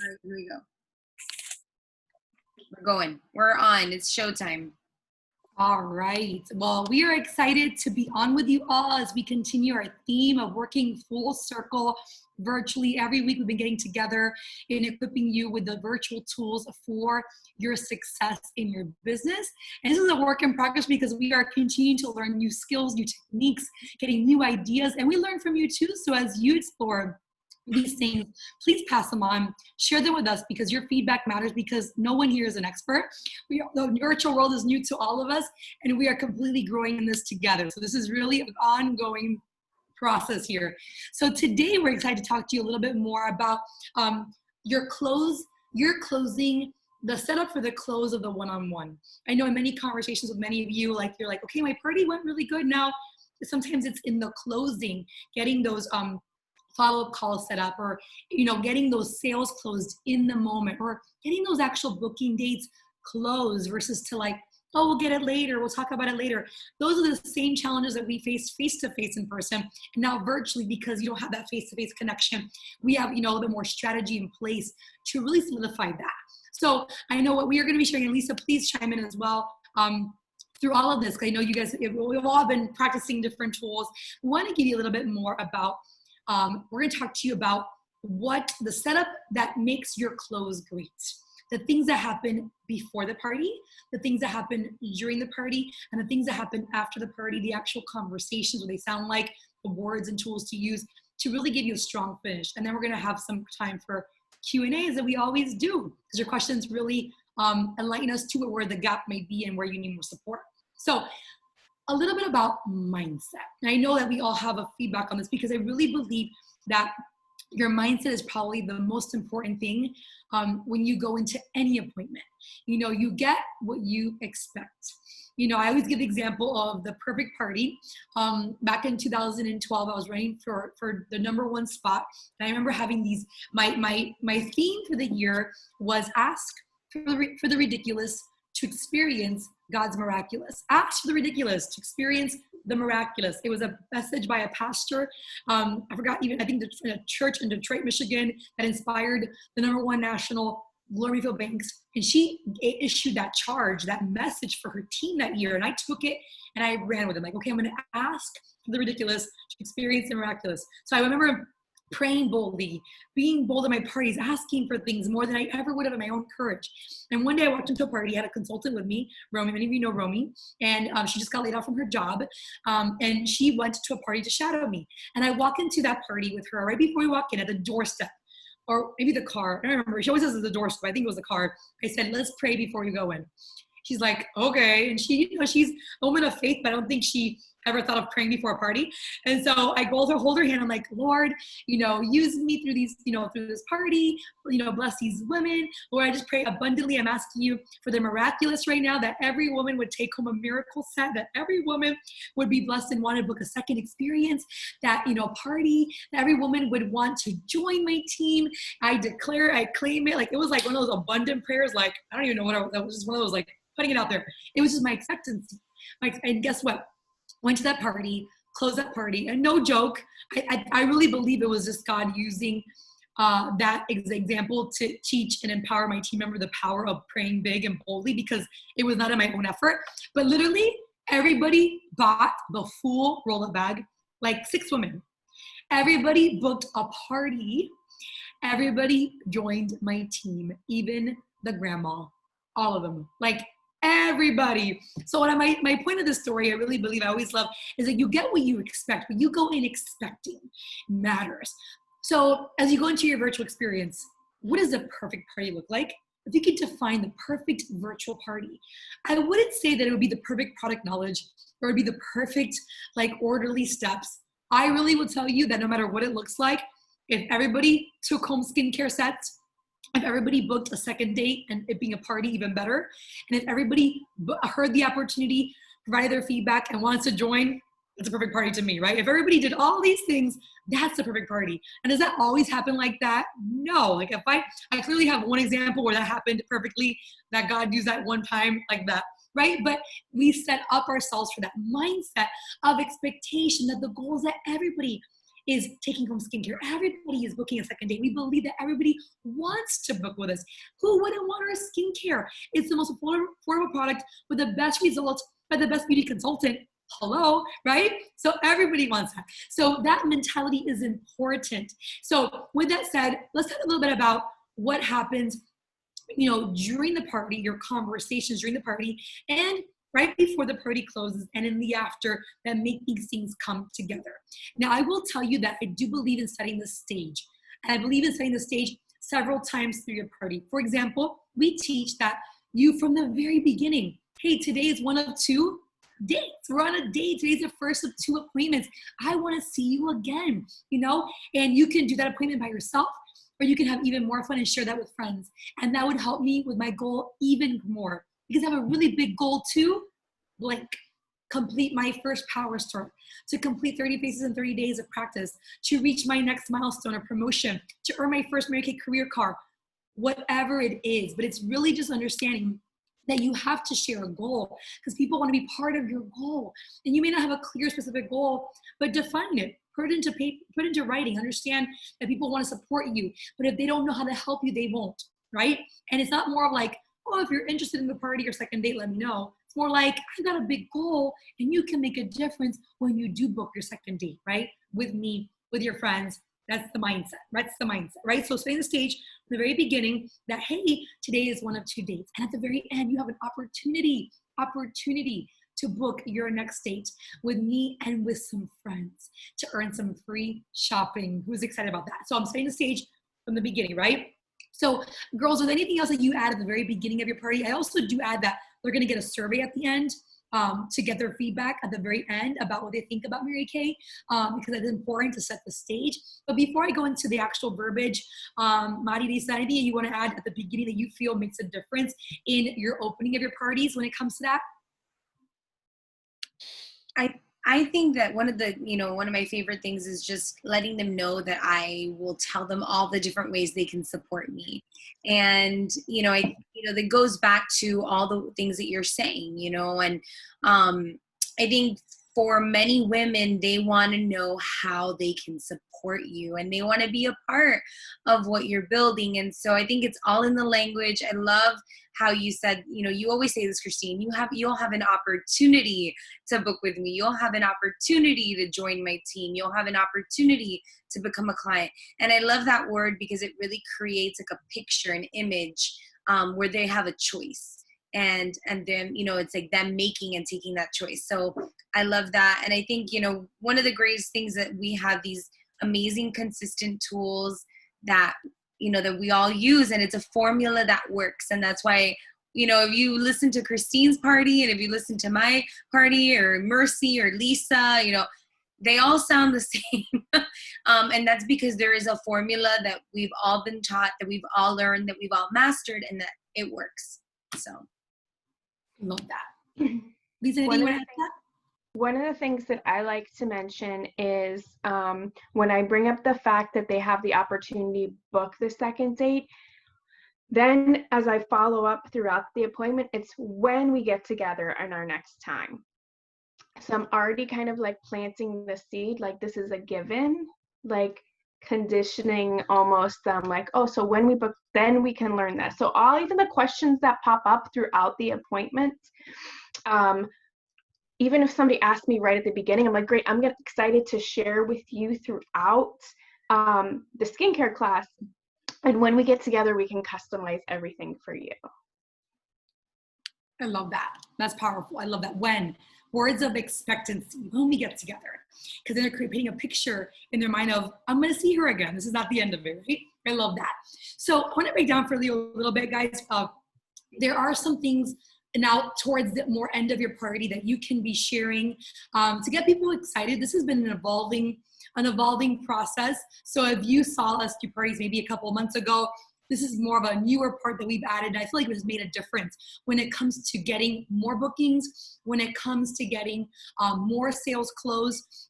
All right, here we go. We're going. We're on. It's showtime. All right. Well, we are excited to be on with you all as we continue our theme of working full circle virtually. Every week we've been getting together and equipping you with the virtual tools for your success in your business. And this is a work in progress because we are continuing to learn new skills, new techniques, getting new ideas, and we learn from you too. So as you explore these things, please pass them on, share them with us because your feedback matters because no one here is an expert. The virtual world is new to all of us and we are completely growing in this together. So this is really an ongoing process here. So today we're excited to talk to you a little bit more about your closing, the setup for the close of the one-on-one. I know in many conversations with many of you, like you're like, okay, my party went really good. Now, sometimes it's in the closing, getting those follow-up calls set up, or getting those sales closed in the moment, or getting those actual booking dates closed versus to like, oh, we'll get it later, we'll talk about it later. Those are the same challenges that we face face-to-face in person and now virtually, because you don't have that face-to-face connection. We have a little bit more strategy in place to really solidify that. So I know what we are going to be sharing, and Lisa, please chime in as well through all of this, because I know you guys, we've all been practicing different tools. We want to give you a little bit more about we're going to talk to you about what the setup that makes your close great. The things that happen before the party, the things that happen during the party, and the things that happen after the party, the actual conversations, what they sound like, the words and tools to use to really give you a strong finish. And then we're going to have some time for Q&As that we always do, because your questions really enlighten us to where the gap may be and where you need more support. So a little bit about mindset. And I know that we all have a feedback on this because I really believe that your mindset is probably the most important thing when you go into any appointment. You get what you expect. I always give the example of the perfect party. Back in 2012, I was running for the #1 spot. And I remember having these, my theme for the year was ask for the ridiculous to experience God's miraculous. Ask for the ridiculous to experience the miraculous. It was a message by a pastor. I think the church in Detroit, Michigan, that inspired the #1 national Glory Field Banks. And she issued that charge, that message for her team that year. And I took it and I ran with it. Like, okay, I'm going to ask for the ridiculous to experience the miraculous. So I remember praying boldly, being bold at my parties, asking for things more than I ever would have in my own courage. And one day I walked into a party, I had a consultant with me, Romy, many of you know Romy, and she just got laid off from her job, and she went to a party to shadow me. And I walk into that party with her right before we walk in at the doorstep, or maybe the car, I don't remember, she always says it's the doorstep, I think it was the car. I said, let's pray before you go in. She's like, okay. And she, she's a woman of faith, but I don't think she ever thought of praying before a party. And so I hold her hand. I'm like, Lord, use me through these, through this party, bless these women. Lord, I just pray abundantly. I'm asking you for the miraculous right now, that every woman would take home a miracle set, that every woman would be blessed and want to book a second experience, that, party, that every woman would want to join my team. I declare, I claim it. Like, it was like one of those abundant prayers. Like, I don't even know what that was, just one of those, like, putting it out there. It was just my expectancy. And guess what? Went to that party, closed that party, and no joke, I really believe it was just God using that example to teach and empower my team member the power of praying big and boldly, because it was not in my own effort. But literally, everybody bought the full roll-up bag, like 6 women. Everybody booked a party. Everybody joined my team, even the grandma, all of them. Like, everybody. So what my point of this story, I really believe, I always love, is that you get what you expect. What you go in expecting matters. So as you go into your virtual experience, what does a perfect party look like? If you could define the perfect virtual party, I wouldn't say that it would be the perfect product knowledge or it would be the perfect, like, orderly steps. I really will tell you that no matter what it looks like, if everybody took home skincare sets, if everybody booked a second date and it being a party, even better. And if everybody heard the opportunity, provided their feedback, and wants to join, it's a perfect party to me, right? If everybody did all these things, that's the perfect party. And does that always happen like that? No. Like, if I clearly have one example where that happened perfectly, that God used that one time like that, right? But we set up ourselves for that mindset of expectation, that the goal is that everybody is taking home skincare. Everybody is booking a second date. We believe that everybody wants to book with us. Who wouldn't want our skincare? It's the most affordable product with the best results by the best beauty consultant. Hello, right? So everybody wants that. So that mentality is important. So with that said, let's talk a little bit about what happens, during the party, your conversations during the party, and right before the party closes and in the after, that make these things come together. Now, I will tell you that I do believe in setting the stage. And I believe in setting the stage several times through your party. For example, we teach that you from the very beginning, hey, today is one of 2 dates. We're on a date. Today's the first of 2 appointments. I want to see you again, and you can do that appointment by yourself, or you can have even more fun and share that with friends. And that would help me with my goal even more, because I have a really big goal to complete my first Power Store, to complete 30 Faces in 30 days of practice, to reach my next milestone or promotion, to earn my first Mary Kay career car, whatever it is. But it's really just understanding that you have to share a goal, because people want to be part of your goal. And you may not have a clear, specific goal, but define it. Put it into paper, put it into writing. Understand that people want to support you, but if they don't know how to help you, they won't, right? And it's not more of like, oh, if you're interested in the party or second date, let me know. It's more like, I got a big goal, and you can make a difference when you do book your second date, right? With me, with your friends. That's the mindset. That's the mindset, right? So setting the stage from the very beginning that, hey, today is one of 2 dates. And at the very end, you have an opportunity to book your next date with me and with some friends to earn some free shopping. Who's excited about that? So I'm setting the stage from the beginning, right? So girls, is there anything else that you add at the very beginning of your party? I also do add that they're going to get a survey at the end to get their feedback at the very end about what they think about Mary Kay, because it's important to set the stage. But before I go into the actual verbiage, Marilisa, anything you want to add at the beginning that you feel makes a difference in your opening of your parties when it comes to that? I think that one of my favorite things is just letting them know that I will tell them all the different ways they can support me. And, that goes back to all the things that you're saying, and I think for many women, they want to know how they can support you, and they want to be a part of what you're building. And so I think it's all in the language. I love how you said, you always say this, Christine, you'll have an opportunity to book with me. You'll have an opportunity to join my team. You'll have an opportunity to become a client. And I love that word because it really creates like a picture, an image where they have a choice. And then, it's like them making and taking that choice. So I love that. And I think, one of the greatest things that we have these amazing, consistent tools that, that we all use, and it's a formula that works. And that's why, if you listen to Christine's party and if you listen to my party or Mercy or Lisa, they all sound the same. And that's because there is a formula that we've all been taught, that we've all learned, that we've all mastered, and that it works. So. Love that. Lisa, anything you want to add to that? One of the things that I like to mention is when I bring up the fact that they have the opportunity to book the second date, then as I follow up throughout the appointment, it's when we get together in our next time. So I'm already kind of like planting the seed, like this is a given, like conditioning almost them, like, oh, so when we book, then we can learn this. So even the questions that pop up throughout the appointment, even if somebody asked me right at the beginning, I'm like, great, I'm excited to share with you throughout the skincare class. And when we get together, we can customize everything for you. I love that. That's powerful. I love that. When. Words of expectancy when we get together. Because then they're painting a picture in their mind of, I'm going to see her again. This is not the end of it, right? I love that. So I want to break down for you a little bit, guys. There are some things now towards the more end of your party that you can be sharing to get people excited. This has been an evolving process. So if you saw us do parties maybe a couple of months ago, this is more of a newer part that we've added. I feel like it has made a difference when it comes to getting more bookings, when it comes to getting more sales closed.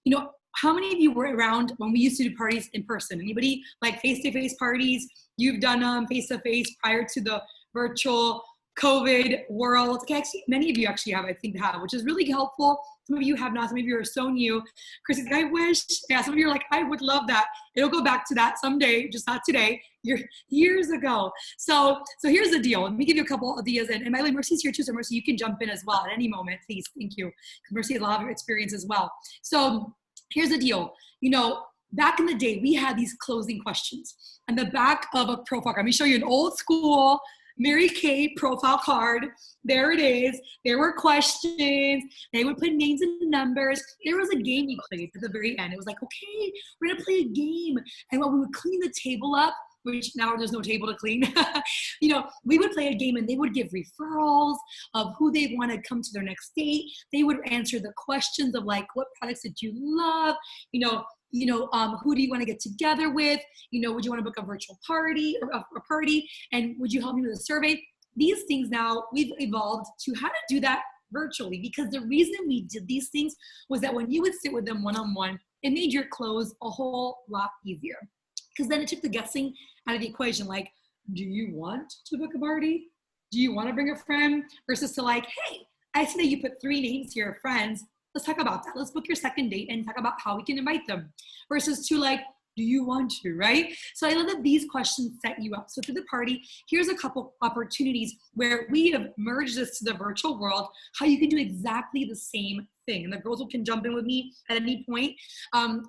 How many of you were around when we used to do parties in person? Anybody like face-to-face parties? You've done them face-to-face prior to the virtual COVID world. Okay, actually, many of you actually have, I think, which is really helpful. Some of you have not. Some of you are so new. Chrissy's like, I wish. Yeah, some of you are like, I would love that. It'll go back to that someday, just not today. Years ago. So here's the deal. Let me give you a couple ideas. And by the way, Mercy's here too. So Mercy, you can jump in as well at any moment, please. Thank you. Mercy has a lot of experience as well. So here's the deal. Back in the day, we had these closing questions. On the back of a profile card, let me show you an old school Mary Kay profile card. There it is. There were questions. They would put names and numbers. There was a game we played at the very end. It was like, okay, we're going to play a game. And when we would clean the table up, which now there's no table to clean, we would play a game and they would give referrals of who they want to come to their next date. They would answer the questions of like, what products did you love? Who do you want to get together with? Would you want to book a virtual party or a party? And would you help me with a survey? These things now, we've evolved to how to do that virtually, because the reason we did these things was that when you would sit with them one-on-one, it made your close a whole lot easier. Because then it took the guessing out of the equation. Like, do you want to book a party? Do you want to bring a friend? Versus to like, hey, I see that you put 3 names here of friends. Let's talk about that. Let's book your second date and talk about how we can invite them. Versus to like, do you want to, right? So I love that these questions set you up. So through the party, here's a couple opportunities where we have merged this to the virtual world, how you can do exactly the same thing. And the girls can jump in with me at any point.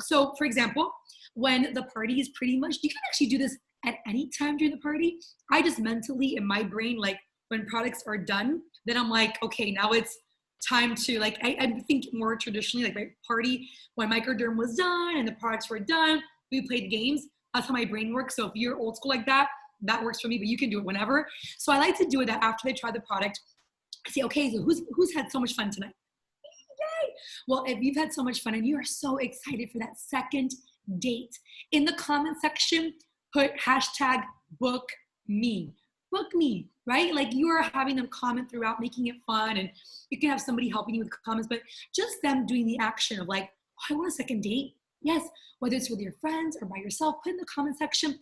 So for example, when the party is pretty much, you can actually do this at any time during the party. I just mentally in my brain, like when products are done, then I'm like, okay, now it's time to like, I think more traditionally, like my party, when Microderm was done and the products were done, we played games. That's how my brain works. So if you're old school like that, that works for me, but you can do it whenever. So I like to do it that after they try the product, I say, okay, so who's had so much fun tonight? Yay! Well, if you've had so much fun and you are so excited for that second date, in the comment section, put #book me. Book me, right? Like you are having them comment throughout, making it fun, and you can have somebody helping you with comments, but just them doing the action of like, oh, I want a second date. Yes, whether it's with your friends or by yourself, put in the comment section,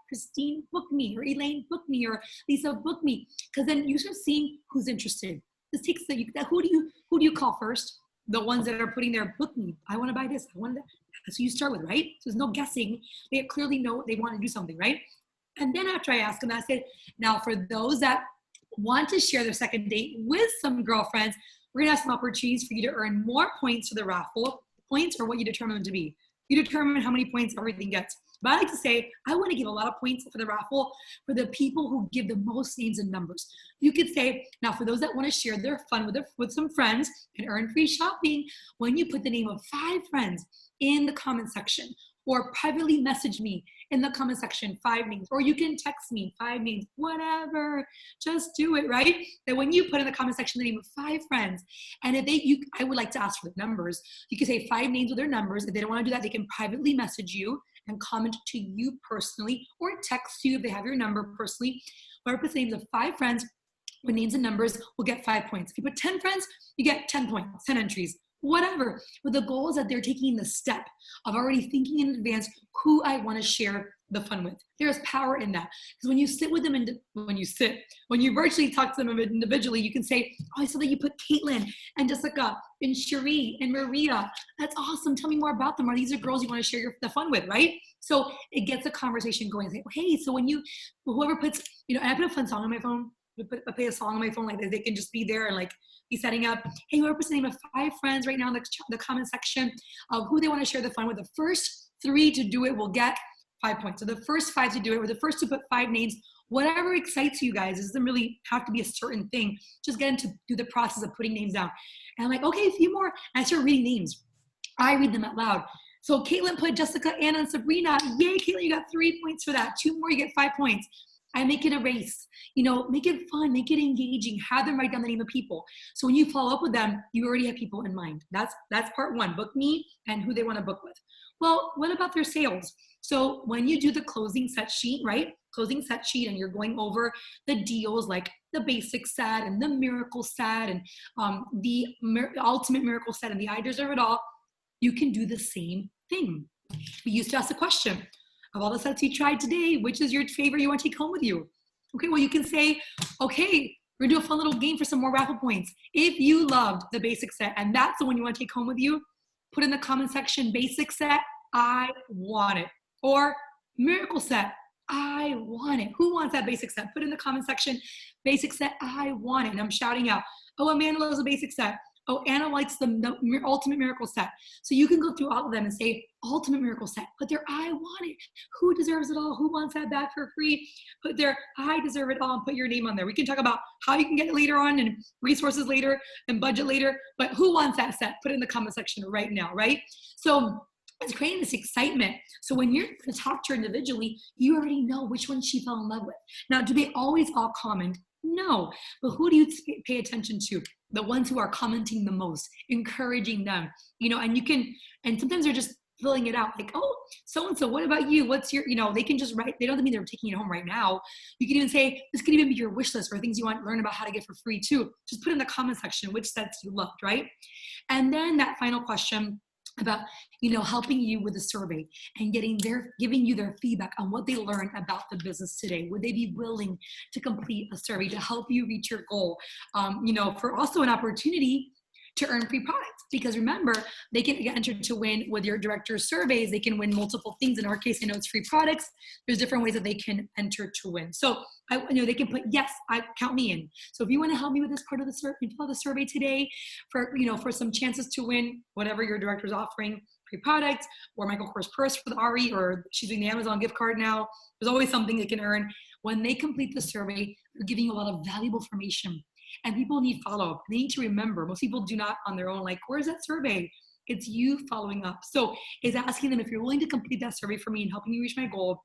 #Christine book me, or Elaine book me, or Lisa book me, because then you start seeing who's interested. This takes who do you call first? The ones that are putting their book me. I want to buy this. I want that. That's who you start with, right? So there's no guessing. They clearly know they want to do something, right? And then after I ask them, I said, now for those that want to share their second date with some girlfriends, we're gonna have some opportunities for you to earn more points for the raffle. Points are what you determine them to be. You determine how many points everything gets. But I like to say, I want to give a lot of points for the raffle for the people who give the most names and numbers. You could say, now for those that want to share their fun with some friends and earn free shopping, when you put the name of 5 friends in the comment section, or privately message me in the comment section, 5 names, or you can text me 5 names, whatever, just do it, right? That when you put in the comment section the name of 5 friends, and if I would like to ask for the numbers, you can say 5 names with their numbers. If they don't want to do that, they can privately message you and comment to you personally, or text you if they have your number personally. Whoever puts the names of 5 friends with names and numbers will get 5 points. If you put 10 friends, you get 10 points, 10 entries. Whatever. But the goal is that they're taking the step of already thinking in advance who I want to share the fun with. There's power in that. Because when you sit with them, when you virtually talk to them individually, you can say, oh, I saw that you put Caitlin and Jessica and Cherie and Maria. That's awesome. Tell me more about them. Are these are girls you want to share the fun with, right? So it gets a conversation going. Say, hey, so when whoever puts, and I put a fun song on my phone. I play a song on my phone like this. They can just be there and like be setting up. Hey, whoever puts the name of 5 friends right now in the comment section of who they want to share the fun with. The first 3 to do it will get 5 points. So the first 5 to do it, or the first to put 5 names, whatever excites you guys. It doesn't really have to be a certain thing. Just get into do the process of putting names down. And I'm like, okay, a few more. And I start reading names. I read them out loud. So Caitlin put Jessica, Anna, and Sabrina. Yay, Caitlin, you got 3 points for that. 2 more, you get 5 points. I make it a race, make it fun, make it engaging, have them write down the name of people. So when you follow up with them, you already have people in mind. That's part 1, book me and who they want to book with. Well, what about their sales? So when you do the closing set sheet, right? Closing set sheet, and you're going over the deals like the basic set and the miracle set and the ultimate miracle set and the I deserve it all, you can do the same thing. We used to ask the question, of all the sets you tried today, which is your favorite you want to take home with you? Okay, well, you can say, okay, we're gonna do a fun little game for some more raffle points. If you loved the basic set and that's the one you want to take home with you, put in the comment section, basic set, I want it. Or miracle set, I want it. Who wants that basic set? Put in the comment section, basic set, I want it. And I'm shouting out, oh, Amanda loves a basic set. Oh, Anna likes the ultimate miracle set. So you can go through all of them and say, ultimate miracle set. Put their I want it. Who deserves it all? Who wants that back for free? Put their I deserve it all and put your name on there. We can talk about how you can get it later on and resources later and budget later. But who wants that set? Put it in the comment section right now, right? So it's creating this excitement. So when you're going to talk to her individually, you already know which one she fell in love with. Now, do they always all comment? No. But who do you pay attention to? The ones who are commenting the most, encouraging them, and you can, and sometimes they're just filling it out like, oh, so-and-so, what about you? What's your, they can just write, they don't mean they're taking it home right now. You can even say, this could even be your wish list or things you want to learn about how to get for free too. Just put in the comment section which sets you loved, right? And then that final question about, helping you with the survey and giving you their feedback on what they learned about the business today. Would they be willing to complete a survey to help you reach your goal? For also an opportunity to earn free products, because remember, they can get entered to win with your director's surveys. They can win multiple things. In our case, I know it's free products. There's different ways that they can enter to win. So they can put, yes, I count me in. So if you want to help me with this part of the survey today for some chances to win whatever your director's offering, free products or Michael Kors purse for the RE, or she's doing the Amazon gift card now. There's always something they can earn. When they complete the survey, they're giving you a lot of valuable information. And people need follow-up. They need to remember. Most people do not on their own, like, where's that survey? It's you following up. So it's asking them, if you're willing to complete that survey for me and helping me reach my goal,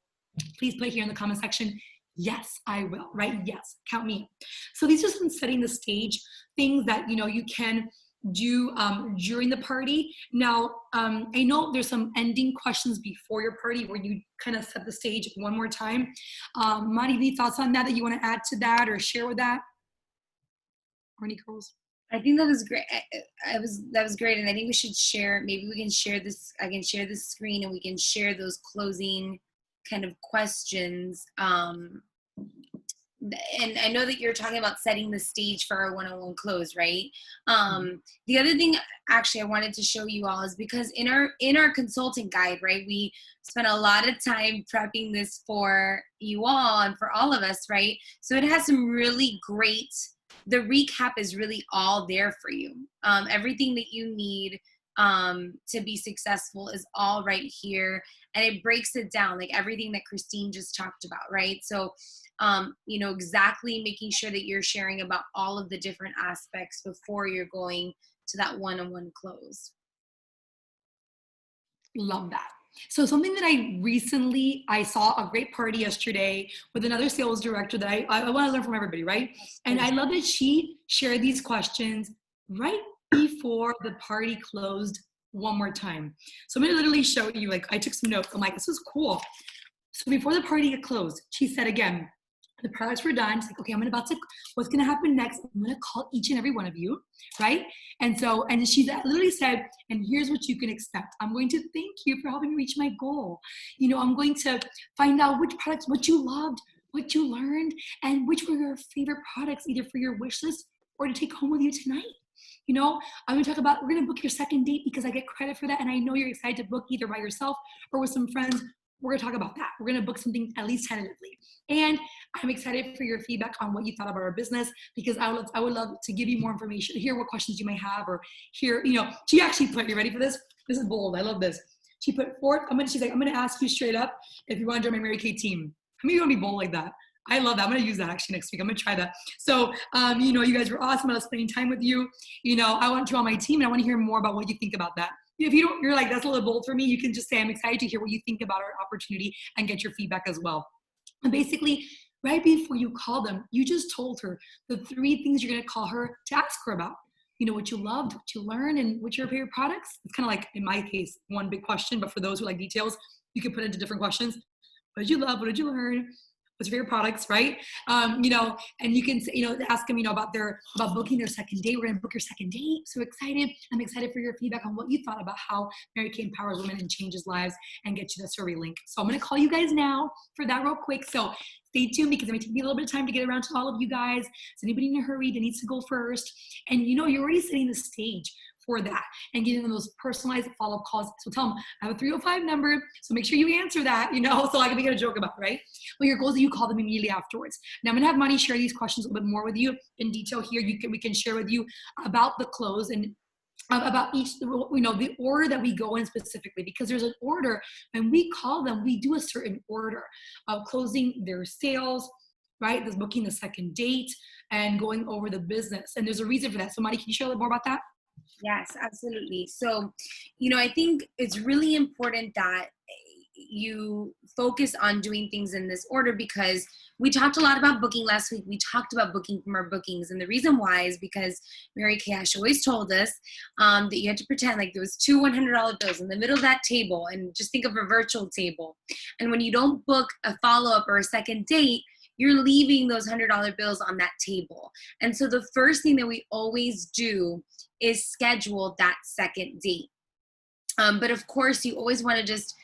please put here in the comment section, yes, I will, right? Yes, count me. So these are some setting the stage things that, you can do during the party. Now, I know there's some ending questions before your party where you kind of set the stage one more time. Mari, any thoughts on that you want to add to that or share with that? Or any girls? I think that was great. That was great, and I think we should share. Maybe we can share this. I can share this screen, and we can share those closing kind of questions. And I know that you're talking about setting the stage for our one-on-one close, right? The other thing, actually, I wanted to show you all is because in our consultant guide, right, we spent a lot of time prepping this for you all and for all of us, right? So it has some really great. The recap is really all there for you. Everything that you need to be successful is all right here. And it breaks it down, like everything that Christine just talked about, right? So, exactly making sure that you're sharing about all of the different aspects before you're going to that one-on-one close. Love that. So something that I saw a great party yesterday with another sales director that I want to learn from everybody, right? And I love that she shared these questions right before the party closed one more time. So I'm going to literally show you, like, I took some notes. I'm like, this is cool. So before the party had closed, she said again, the products were done. She's like, okay, what's going to happen next? I'm going to call each and every one of you, right? And she literally said, and here's what you can expect. I'm going to thank you for helping me reach my goal. I'm going to find out which products, what you loved, what you learned, and which were your favorite products, either for your wish list or to take home with you tonight. I'm going to talk about, we're going to book your second date because I get credit for that. And I know you're excited to book either by yourself or with some friends. We're going to talk about that. We're going to book something at least tentatively. And I'm excited for your feedback on what you thought about our business, because I would love to give you more information, hear what questions you may have, or hear, she actually put, you ready for this? This is bold. I love this. She put forth, she's like, I'm going to ask you straight up if you want to join my Mary Kay team. How many of you want to be bold like that? I love that. I'm going to use that actually next week. I'm going to try that. So, you guys were awesome. I was spending time with you. I want you on my team, and I want to hear more about what you think about that. If you're like, that's a little bold for me, you can just say, I'm excited to hear what you think about our opportunity and get your feedback as well. And basically, right before you call them, you just told her the 3 things you're going to call her to ask her about. What you loved, what you learned, and what your favorite products. It's kind of like, in my case, one big question, but for those who like details, you can put into different questions. What did you love? What did you learn? what's your favorite products, right? And you can, ask them, about booking their second date. We're going to book your second date. So excited. I'm excited for your feedback on what you thought about how Mary Kay empowers women and changes lives, and get you the survey link. So I'm going to call you guys now for that real quick. So stay tuned, because it may take me a little bit of time to get around to all of you guys. Is anybody in a hurry that needs to go first? And you're already setting the stage for that and giving them those personalized follow-up calls. So tell them, I have a 305 number, so make sure you answer that, so I can make a joke about it, right? But your goal is that you call them immediately afterwards. Now I'm gonna have Mani share these questions a little bit more with you in detail here. We can share with you about the close and about each, the order that we go in specifically, because there's an order. When we call them, we do a certain order of closing their sales, right? There's booking the second date and going over the business. And there's a reason for that. So Mani, can you share a little more about that? Yes, absolutely. So, I think it's really important that you focus on doing things in this order, because we talked a lot about booking last week. We talked about booking from our bookings. And the reason why is because Mary Kay Ash always told us that you had to pretend like there was two $100 bills in the middle of that table, and just think of a virtual table. And when you don't book a follow-up or a second date, you're leaving those $100 bills on that table. And so the first thing that we always do is schedule that second date. But of course, you always want to just,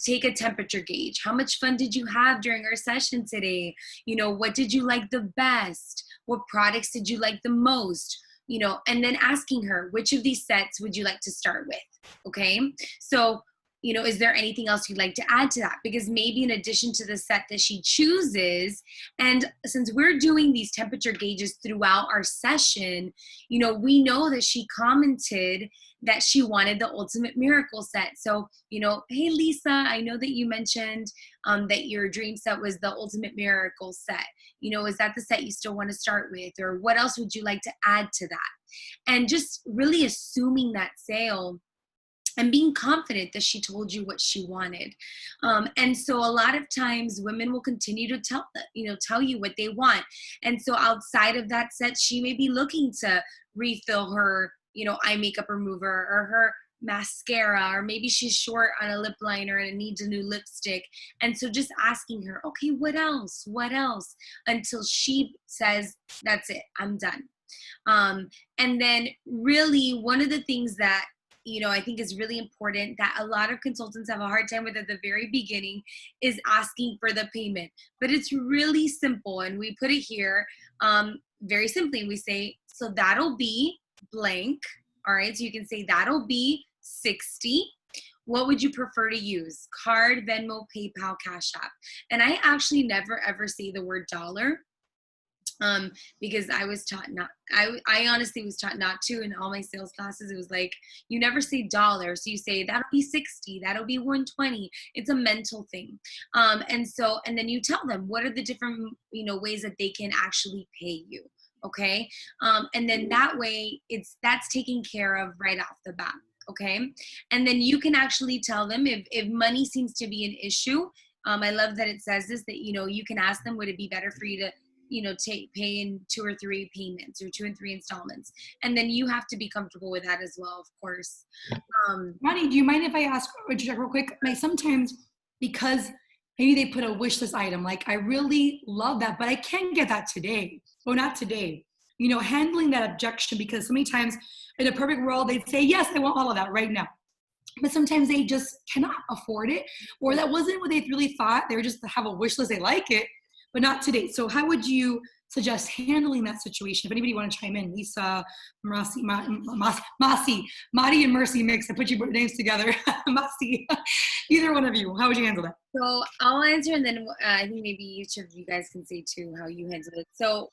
take a temperature gauge. How much fun did you have during our session today? What did you like the best? What products did you like the most? And then asking her, which of these sets would you like to start with? Okay. So, is there anything else you'd like to add to that? Because maybe in addition to the set that she chooses, and since we're doing these temperature gauges throughout our session, we know that she commented that she wanted the Ultimate Miracle set. So, hey, Lisa, I know that you mentioned that your dream set was the Ultimate Miracle set. Is that the set you still want to start with? Or what else would you like to add to that? And just really assuming that sale and being confident that she told you what she wanted. And so a lot of times women will continue to tell you what they want. And so outside of that set, she may be looking to refill her, eye makeup remover or her mascara, or maybe she's short on a lip liner and needs a new lipstick. And so just asking her, okay, what else, until she says, that's it, I'm done. And then really one of the things that I think is really important that a lot of consultants have a hard time with at the very beginning is asking for the payment. But it's really simple. And we put it here very simply. We say, so that'll be blank. All right. So you can say that'll be 60. What would you prefer to use? Card, Venmo, PayPal, Cash App. And I actually never, ever say the word dollar. Because I was taught not, I honestly was taught not to in all my sales classes. It was like, you never say dollar. So you say, that'll be 60, that'll be 120. It's a mental thing. And then you tell them, what are the different, ways that they can actually pay you. Okay. And then that way that's taken care of right off the bat. Okay. And then you can actually tell them if money seems to be an issue. I love that it says this, that, you can ask them, would it be better for you to, pay in 2 or 3 payments or 2 and 3 installments. And then you have to be comfortable with that as well, of course. Mani, do you mind if I ask real quick? Like sometimes, because maybe they put a wish list item, like I really love that, but I can't get that today. Or not today. Handling that objection, because so many times in a perfect world, they'd say, yes, I want all of that right now. But sometimes they just cannot afford it, or that wasn't what they really thought. They were just to have a wish list, they like it, but not today. So how would you suggest handling that situation? If anybody want to chime in, Lisa, Masi, Madi and Mercy mix. I put your names together. Masi, either one of you. How would you handle that? So I'll answer, and then I think maybe each of you guys can say too how you handle it. So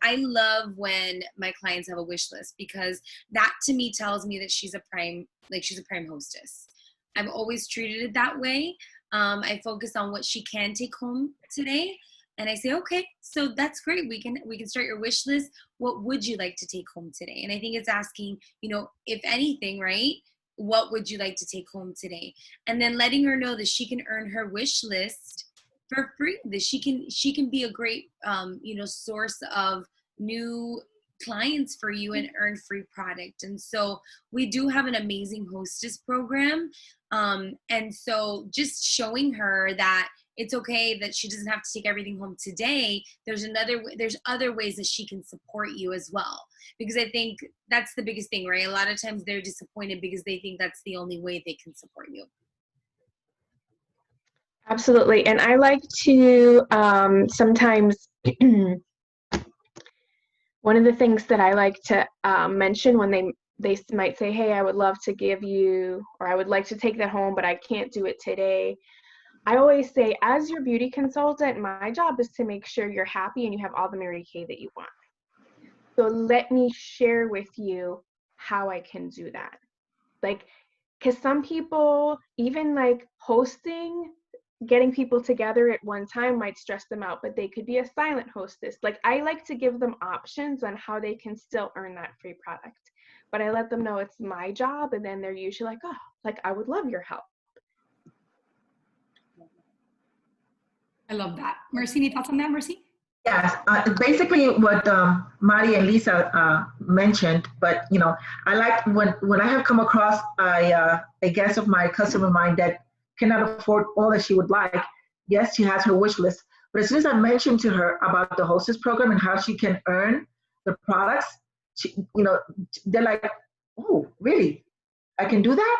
I love when my clients have a wish list, because that to me tells me that she's a prime hostess. I've always treated it that way. I focus on what she can take home today. And I say, okay, so that's great. We can start your wish list. What would you like to take home today? And I think it's asking, if anything, right? What would you like to take home today? And then letting her know that she can earn her wish list for free, that she can be a great, source of new clients for you and earn free product. And so we do have an amazing hostess program. And so just showing her that it's okay that she doesn't have to take everything home today. There's other ways that she can support you as well. Because I think that's the biggest thing, right? A lot of times they're disappointed because they think that's the only way they can support you. Absolutely. And I like to sometimes, one of the things that I like to mention when they might say, hey, I would love to give you, or I would like to take that home, but I can't do it today. I always say, as your beauty consultant, my job is to make sure you're happy and you have all the Mary Kay that you want. So let me share with you how I can do that. Like, because some people, even like hosting, getting people together at one time might stress them out, but they could be a silent hostess. Like, I like to give them options on how they can still earn that free product. But I let them know it's my job, and then they're usually like, oh, like, I would love your help. I love that. Mercy, any thoughts on that, Mercy? Yes, basically what Mari and Lisa mentioned, but I like when I have come across a guest of my customer of mine that cannot afford all that she would like. Yes, she has her wish list, but as soon as I mentioned to her about the hostess program and how she can earn the products, they're like, oh, really? I can do that?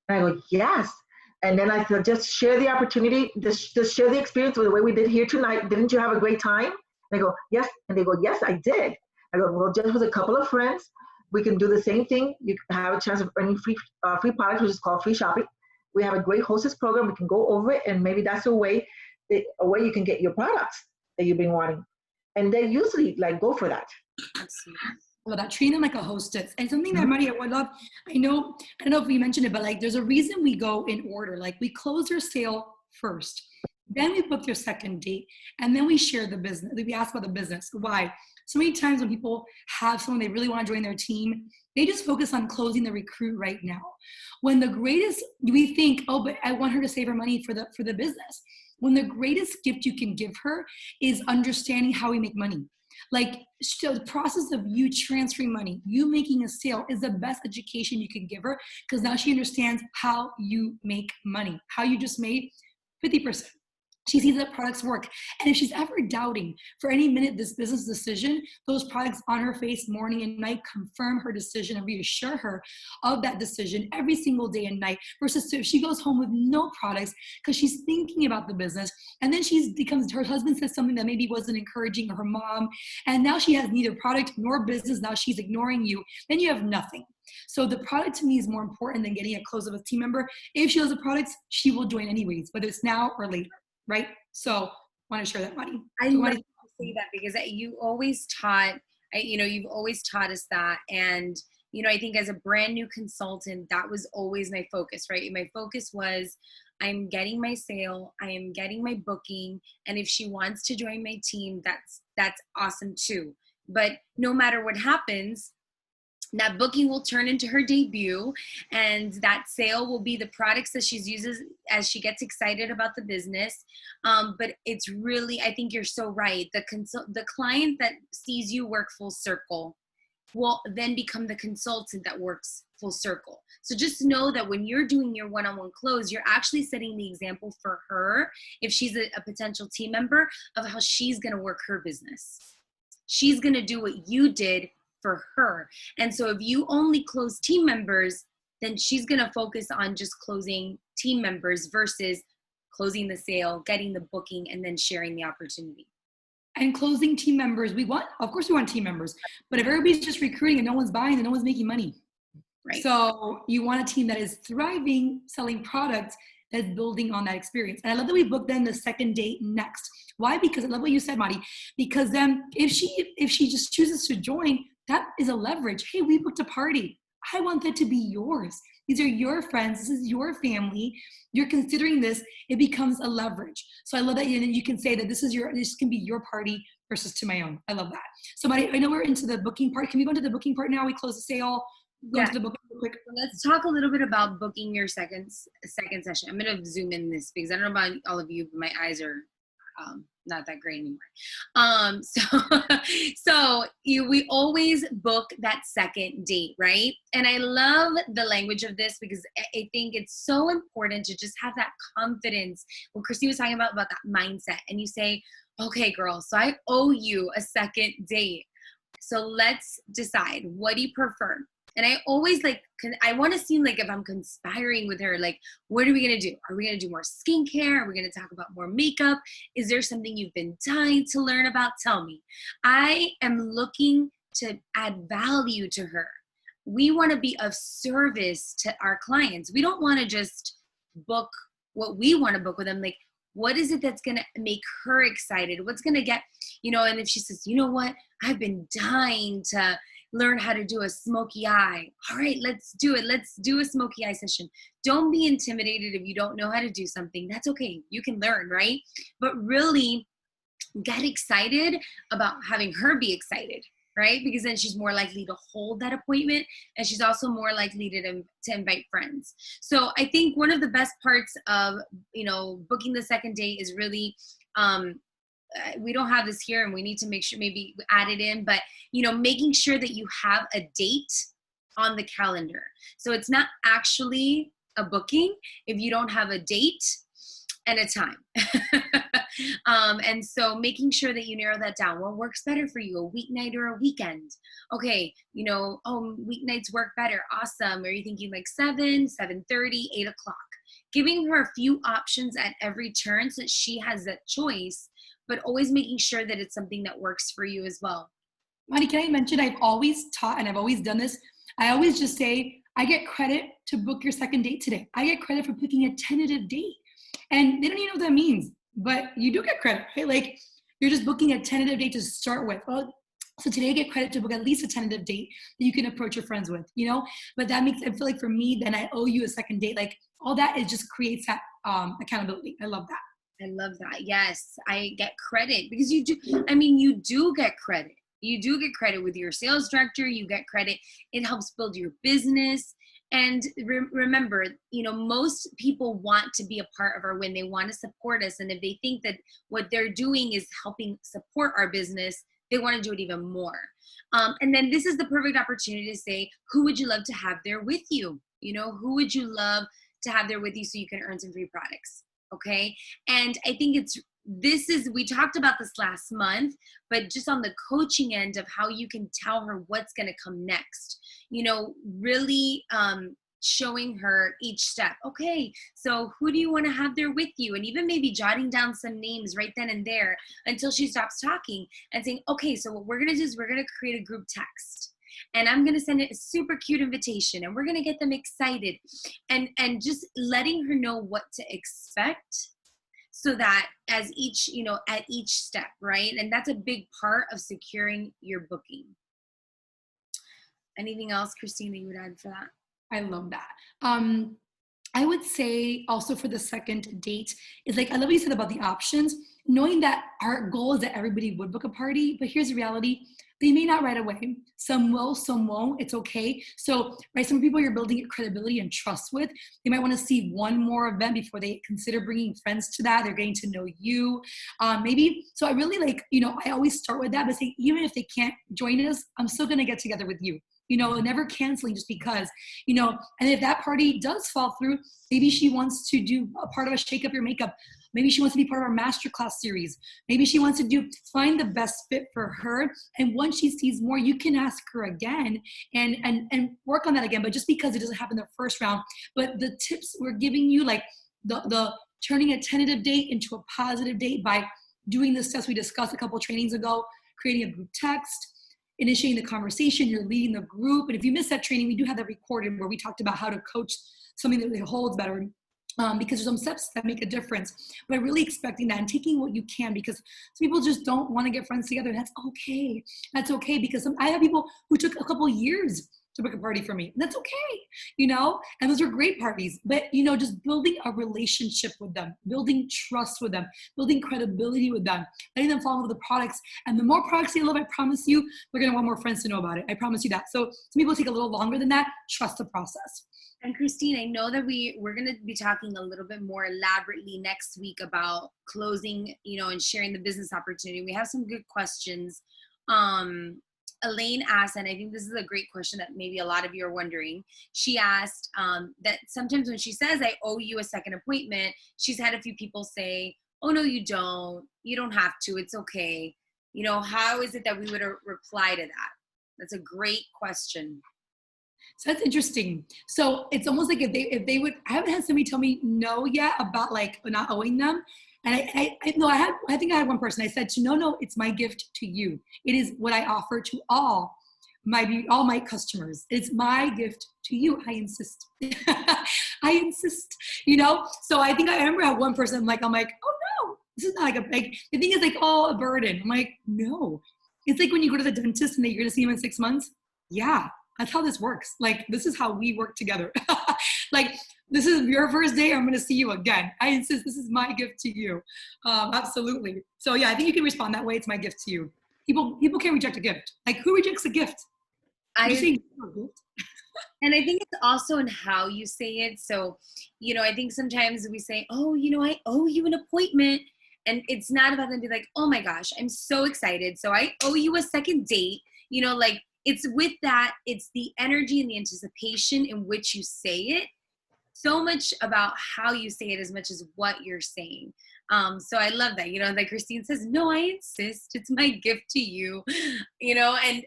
And I go, yes. And then I said, just share the opportunity, just share the experience with the way we did here tonight. Didn't you have a great time? And I go, yes. And they go, yes, I did. I go, well, just with a couple of friends, we can do the same thing. You have a chance of earning free products, which is called free shopping. We have a great hostess program. We can go over it, and maybe that's a way you can get your products that you've been wanting. And they usually go for that. Well, that treating them like a hostess. And something that Maria would love, I don't know if we mentioned it, but there's a reason we go in order. We close their sale first, then we book their second date, and then we share the business. We ask about the business. Why? So many times when people have someone they really want to join their team, they just focus on closing the recruit right now. When the greatest, we think, oh, but I want her to save her money for the business. When the greatest gift you can give her is understanding how we make money. So the process of you transferring money, you making a sale is the best education you can give her, because now she understands how you make money, how you just made 50%. She sees that products work. And if she's ever doubting for any minute this business decision, those products on her face morning and night confirm her decision and reassure her of that decision every single day and night, versus if she goes home with no products because she's thinking about the business, and then her husband says something that maybe wasn't encouraging, or her mom, and now she has neither product nor business. Now she's ignoring you. Then you have nothing. So the product to me is more important than getting a close of a team member. If she has the products, she will join anyways, whether it's now or later. Right? So I want to share that, Mari. I love to say that because you always taught, you've always taught us that. And, I think as a brand new consultant, that was always my focus, right? My focus was, I'm getting my sale, I am getting my booking. And if she wants to join my team, that's awesome too. But no matter what happens, that booking will turn into her debut, and that sale will be the products that she uses as she gets excited about the business. But it's really, I think you're so right. The client that sees you work full circle will then become the consultant that works full circle. So just know that when you're doing your one-on-one close, you're actually setting the example for her, if she's a potential team member, of how she's going to work her business. She's going to do what you did for her. And so if you only close team members, then she's going to focus on just closing team members versus closing the sale, getting the booking, and then sharing the opportunity. And closing team members, of course we want team members, but if everybody's just recruiting and no one's buying, then no one's making money. Right. So you want a team that is thriving, selling products, that's building on that experience. And I love that we booked then the second date next. Why? Because I love what you said, Mari. Because then if she just chooses to join, that is a leverage. Hey, we booked a party. I want that to be yours. These are your friends. This is your family. You're considering this. It becomes a leverage. So I love that you can say that this can be your party versus to my own. I love that. So Mari, I know we're into the booking part. Can we go into the booking part now? We close the sale. Go into the booking real quick. Let's talk a little bit about booking your second session. I'm going to zoom in this because I don't know about all of you, but my eyes are not that great anymore. We always book that second date, right? And I love the language of this because I think it's so important to just have that confidence. When Christine was talking about that mindset, and you say, okay, girl, so I owe you a second date. So let's decide, what do you prefer? And I always I want to seem like if I'm conspiring with her, like, what are we going to do? Are we going to do more skincare? Are we going to talk about more makeup? Is there something you've been dying to learn about? Tell me. I am looking to add value to her. We want to be of service to our clients. We don't want to just book what we want to book with them. Like, what is it that's going to make her excited? What's going to get, and if she says, you know what, I've been dying to learn how to do a smoky eye. All right, let's do it. Let's do a smoky eye session. Don't be intimidated if you don't know how to do something. That's okay. You can learn, right? But really get excited about having her be excited, right? Because then she's more likely to hold that appointment, and she's also more likely to invite friends. So I think one of the best parts of, booking the second date is really, we don't have this here and we need to make sure maybe we add it in, but making sure that you have a date on the calendar. So it's not actually a booking if you don't have a date and a time. And so making sure that you narrow that down. What works better for you, a weeknight or a weekend? Okay, weeknights work better. Awesome. Are you thinking like 7, 7:30, 8 o'clock? Giving her a few options at every turn so that she has that choice, but always making sure that it's something that works for you as well. Mari, can I mention, I've always taught and I've always done this. I always just say, I get credit to book your second date today. I get credit for picking a tentative date. And they don't even know what that means, but you do get credit, right? Like, you're just booking a tentative date to start with. Well, so today I get credit to book at least a tentative date that you can approach your friends with, But that makes, I feel like for me, then I owe you a second date. Like, all that, it just creates that accountability. I love that. I love that. Yes, I get credit because you do get credit. You do get credit with your sales director. You get credit. It helps build your business. And remember, most people want to be a part of our win. They want to support us. And if they think that what they're doing is helping support our business, they want to do it even more. And then this is the perfect opportunity to say, who would you love to have there with you? Who would you love to have there with you so you can earn some free products? Okay. And I think we talked about this last month, but just on the coaching end of how you can tell her what's going to come next, really showing her each step. Okay, so who do you want to have there with you? And even maybe jotting down some names right then and there until she stops talking and saying, okay, so what we're going to do is we're going to create a group text. And I'm going to send it a super cute invitation, and we're going to get them excited, and just letting her know what to expect, so that as each, at each step, right? And that's a big part of securing your booking. Anything else, Christine, that you would add for that? I love that. I would say also for the second date is I love what you said about the options, knowing that our goal is that everybody would book a party, but here's the reality. They may not right away. Some will, some won't. It's okay. So, right, some people you're building credibility and trust with, they might want to see one more event before they consider bringing friends to that. They're getting to know you. Maybe, so I really I always start with that, but say, even if they can't join us, I'm still going to get together with you. Never canceling just because, and if that party does fall through, maybe she wants to do a part of a Shake Up Your Makeup. Maybe she wants to be part of our masterclass series. Maybe she wants to find the best fit for her. And once she sees more, you can ask her again and work on that again. But just because it doesn't happen the first round, but the tips we're giving you, like the turning a tentative date into a positive date by doing the steps we discussed a couple of trainings ago, creating a group text, initiating the conversation, you're leading the group. And if you missed that training, we do have that recorded where we talked about how to coach something that holds better, because there's some steps that make a difference. But really expecting that and taking what you can, because some people just don't want to get friends together. That's okay. That's okay, because I have people who took a couple years to book a party for me. And that's okay, you know? And those are great parties. But, you know, just building a relationship with them, building trust with them, building credibility with them, letting them fall in love with the products. And the more products they love, I promise you, they're going to want more friends to know about it. I promise you that. So some people take a little longer than that. Trust the process. And Christine, I know that we're going to be talking a little bit more elaborately next week about closing, you know, and sharing the business opportunity. We have some good questions. Elaine asked, and I think this is a great question that maybe a lot of you are wondering. She asked that sometimes when she says, I owe you a second appointment, she's had a few people say, oh, no, you don't. You don't have to. It's okay. You know, how is it that we would reply to that? That's a great question. So that's interesting. So it's almost like if they would, I haven't had somebody tell me no yet about like not owing them. And I think I had one person. I said, no, it's my gift to you. It is what I offer to all my customers. It's my gift to you. I insist. I insist, you know? So I think I remember how one person, I'm like, oh no, this is not like the thing is like, oh, a burden. I'm like, no. It's like when you go to the dentist and you're going to see him in 6 months. Yeah. That's how this works. Like, this is how we work together. Like, this is your first day. I'm going to see you again. I insist. This is my gift to you. Absolutely. So yeah, I think you can respond that way. It's my gift to you. People can't reject a gift. Like, who rejects a gift? And I think it's also in how you say it. So, you know, I think sometimes we say, oh, you know, I owe you an appointment. And it's not about them being like, oh my gosh, I'm so excited. So I owe you a second date. You know, like, it's with that, it's the energy and the anticipation in which you say it. So much about how you say it as much as what you're saying. So I love that, you know, like Christine says, no, I insist. It's my gift to you, you know, and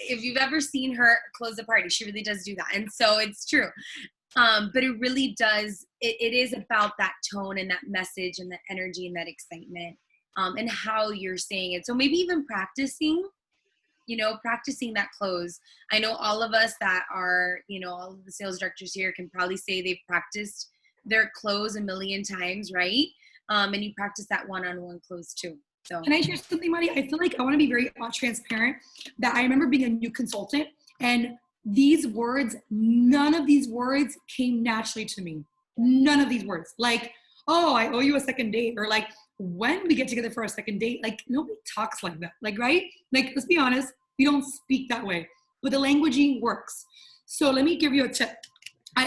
if you've ever seen her close a party, she really does do that. And so it's true. But it really does, it is about that tone and that message and that energy and that excitement and how you're saying it. So maybe even practicing that close. I know all of us that are, you know, all of the sales directors here can probably say they've practiced their close a million times, right? And you practice that one-on-one close too. So can I share something, Marty? I feel like I want to be very transparent that I remember being a new consultant and none of these words came naturally to me. None of these words. Like, oh, I owe you a second date, or like, when we get together for a second date, like nobody talks like that, like, right? Like, let's be honest, we don't speak that way, but the languaging works. So let me give you a tip. I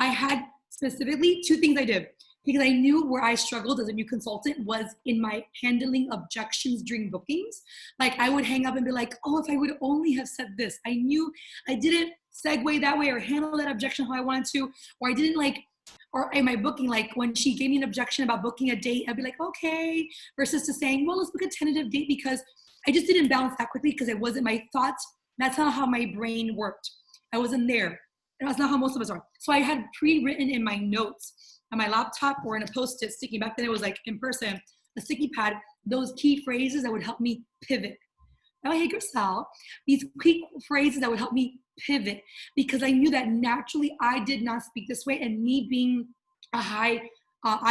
had specifically 2 things I did because I knew where I struggled as a new consultant was in my handling objections during bookings. Like I would hang up and be like, oh, if I would only have said this, I knew I didn't segue that way or handle that objection how I wanted to, or I didn't like, or in my booking, like when she gave me an objection about booking a date, I'd be like, okay, versus to saying, well, let's book a tentative date, because I just didn't balance that quickly because it wasn't my thoughts. That's not how my brain worked. I wasn't there. And that's not how most of us are. So I had pre-written in my notes on my laptop or in a Post-it sticky, back then it was like in person, a sticky pad, those key phrases that would help me pivot. Now, hey, Grisel, these key phrases that would help me pivot, because I knew that naturally I did not speak this way, and me being a high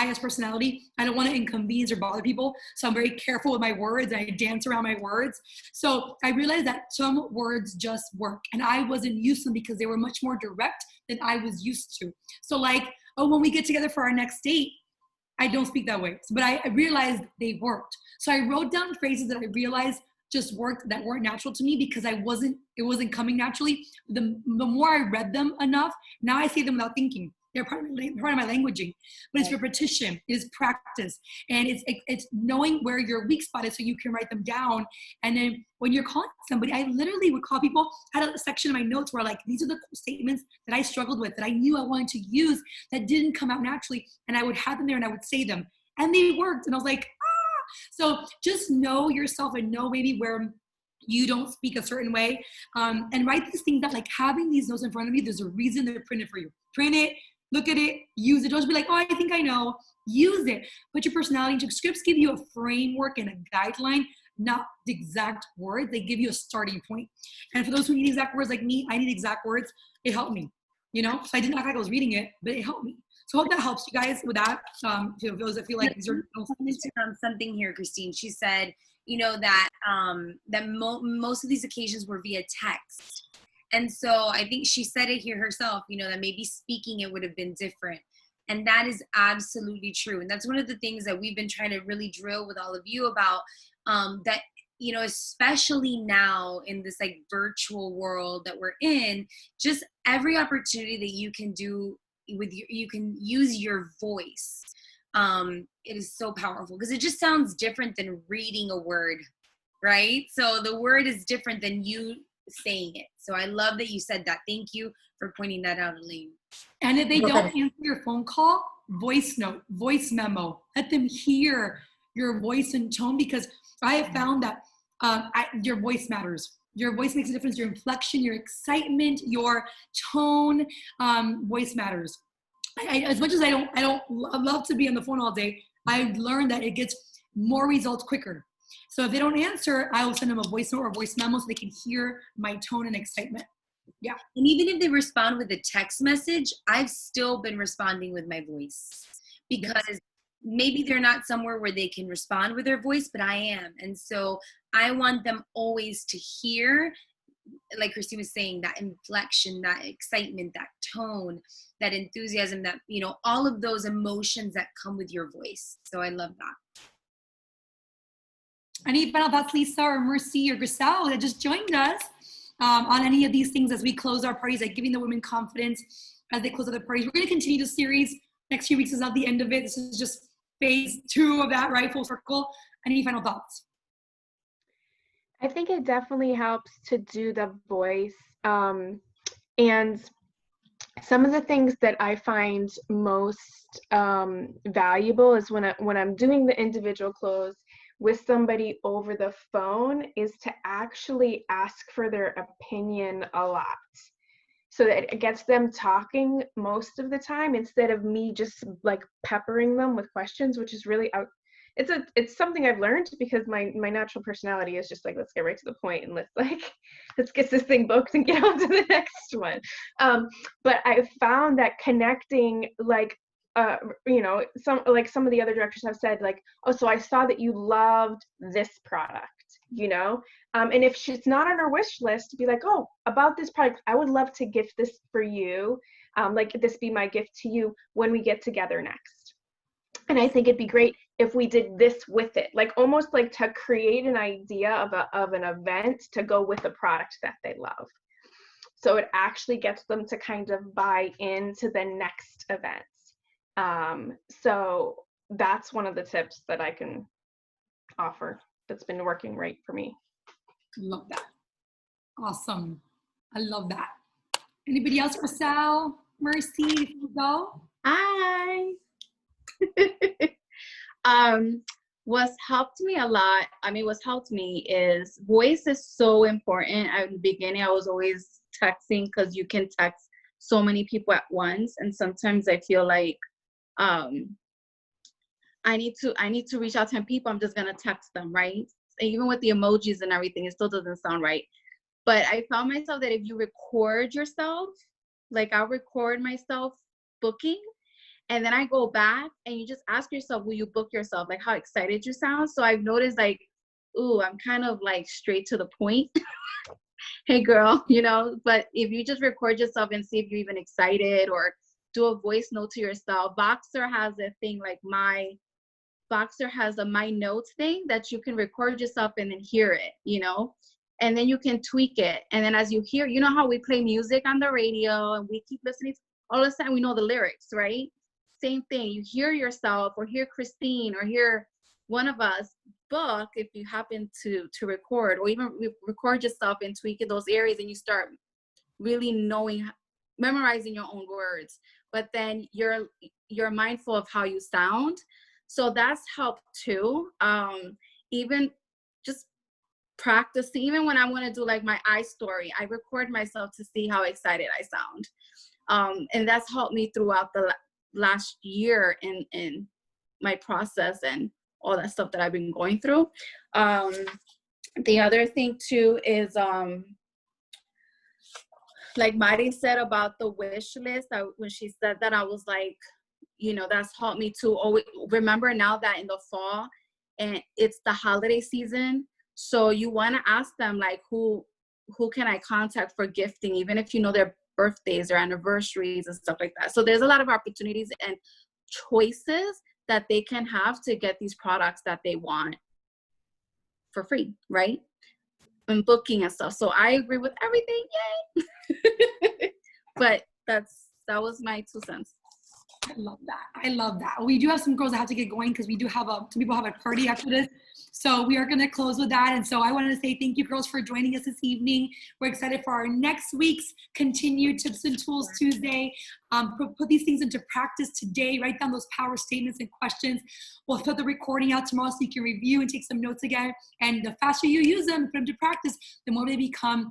IS personality, I don't want to inconvenience or bother people, so I'm very careful with my words. I dance around my words. So I realized that some words just work, and I wasn't used to them because they were much more direct than I was used to. So like, oh, when we get together for our next date, I don't speak that way, but I realized they worked. So I wrote down phrases that I realized just worked, that weren't natural to me because it wasn't coming naturally. The more I read them enough, now I say them without thinking. They're part of my languaging, but it's repetition, it's practice, and it's knowing where your weak spot is so you can write them down. And then when you're calling somebody, I literally would call people. I had a section of my notes where like, these are the statements that I struggled with, that I knew I wanted to use, that didn't come out naturally, and I would have them there and I would say them, and they worked. And I was like, so just know yourself and know maybe where you don't speak a certain way, and write these things that, like, having these notes in front of you, there's a reason they're printed for you. Print it, look at it, use it. Don't just be like, oh, I think I know. Use it. Put your personality into scripts. Give you a framework and a guideline, not the exact words. They give you a starting point. And for those who need exact words like me, I need exact words. It helped me, you know? So I didn't act like I was reading it, but it helped me. So I hope that helps you guys with that. To those that feel like these are something here, Christine. She said, you know, that most of these occasions were via text. And so I think she said it here herself, you know, that maybe speaking it would have been different. And that is absolutely true. And that's one of the things that we've been trying to really drill with all of you about, that, you know, especially now in this like virtual world that we're in, just every opportunity that you can do with you can use your voice. It is so powerful because it just sounds different than reading a word, right? So the word is different than you saying it. So I love that you said that. Thank you for pointing that out, Elaine. And if they Go don't ahead. answer your phone call, voice note, voice memo. Let them hear your voice and tone, because I have found that your voice matters. Your voice makes a difference. Your inflection, your excitement, your tone, voice matters. As much as I don't love to be on the phone all day, I've learned that it gets more results quicker. So if they don't answer, I will send them a voice note or voice memo so they can hear my tone and excitement. Yeah. And even if they respond with a text message, I've still been responding with my voice because maybe they're not somewhere where they can respond with their voice, but I am. And so I want them always to hear, like Christine was saying, that inflection, that excitement, that tone, that enthusiasm, that, you know, all of those emotions that come with your voice. So I love that. Any final thoughts, Lisa or Mercy or Grisel, that just joined us on any of these things as we close our parties, like giving the women confidence as they close other parties? We're going to continue the series. Next few weeks is not the end of it. This is just phase 2 of that, right? Full circle. Any final thoughts? I think it definitely helps to do the voice. And some of the things that I find most valuable is when I'm doing the individual close with somebody over the phone, is to actually ask for their opinion a lot, so that it gets them talking most of the time, instead of me just like peppering them with questions, which is really it's something I've learned, because my natural personality is just like, let's get right to the point and let's get this thing booked and get on to the next one. But I found that connecting, like, you know, some of the other directors have said, like, oh, so I saw that you loved this product, you know, and if she's not on her wish list, to be like, oh, about this product, I would love to gift this for you, like this be my gift to you when we get together next. And I think it'd be great if we did this with it, like almost like to create an idea of an event to go with a product that they love. So it actually gets them to kind of buy into the next event. So that's one of the tips that I can offer that's been working right for me. Love that. Awesome. I love that. Anybody else? Sal, Mercy, go. Hi. What's helped me a lot, what's helped me is voice is so important. At the beginning, I was always texting, because you can text so many people at once. And sometimes I feel like I need to reach out to 10 people. I'm just going to text them, right? Even with the emojis and everything, it still doesn't sound right. But I found myself that if you record yourself, like I'll record myself booking, and then I go back and you just ask yourself, will you book yourself? Like how excited you sound. So I've noticed, like, ooh, I'm kind of like straight to the point. Hey girl, you know, but if you just record yourself and see if you're even excited, or do a voice note to yourself. Voxer has a thing, like Voxer has a My Notes thing that you can record yourself and then hear it, you know, and then you can tweak it. And then as you hear, you know how we play music on the radio and we keep listening, all of a sudden we know the lyrics, right? Same thing. You hear yourself, or hear Christine, or hear one of us book, if you happen to record, or even record yourself and tweak those areas, and you start really memorizing your own words. But then you're mindful of how you sound. So that's helped too. Even just practicing, even when I want to do like my iStory, I record myself to see how excited I sound. And that's helped me throughout the last year in my process and all that stuff that I've been going through. The other thing too is, like Mari said about the wish list, when she said that, I was like, you know, that's helped me to always remember now that in the fall and it's the holiday season. So you want to ask them, like, who who can I contact for gifting, even if you know their birthdays or anniversaries and stuff like that. So there's a lot of opportunities and choices that they can have to get these products that they want for free, right? And booking and stuff. So I agree with everything. Yay! But that was my 2 cents. I love that. I love that. We do have some girls that have to get going because we do have some people have a party after this. So we are going to close with that. And so I wanted to say thank you, girls, for joining us this evening. We're excited for our next week's continued Tips and Tools Tuesday. Put these things into practice today. Write down those power statements and questions. We'll put the recording out tomorrow so you can review and take some notes again. And the faster you use them, put them to practice, the more they become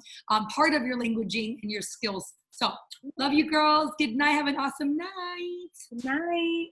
part of your languaging and your skills. So love you, girls. Good night. Have an awesome night. Good night.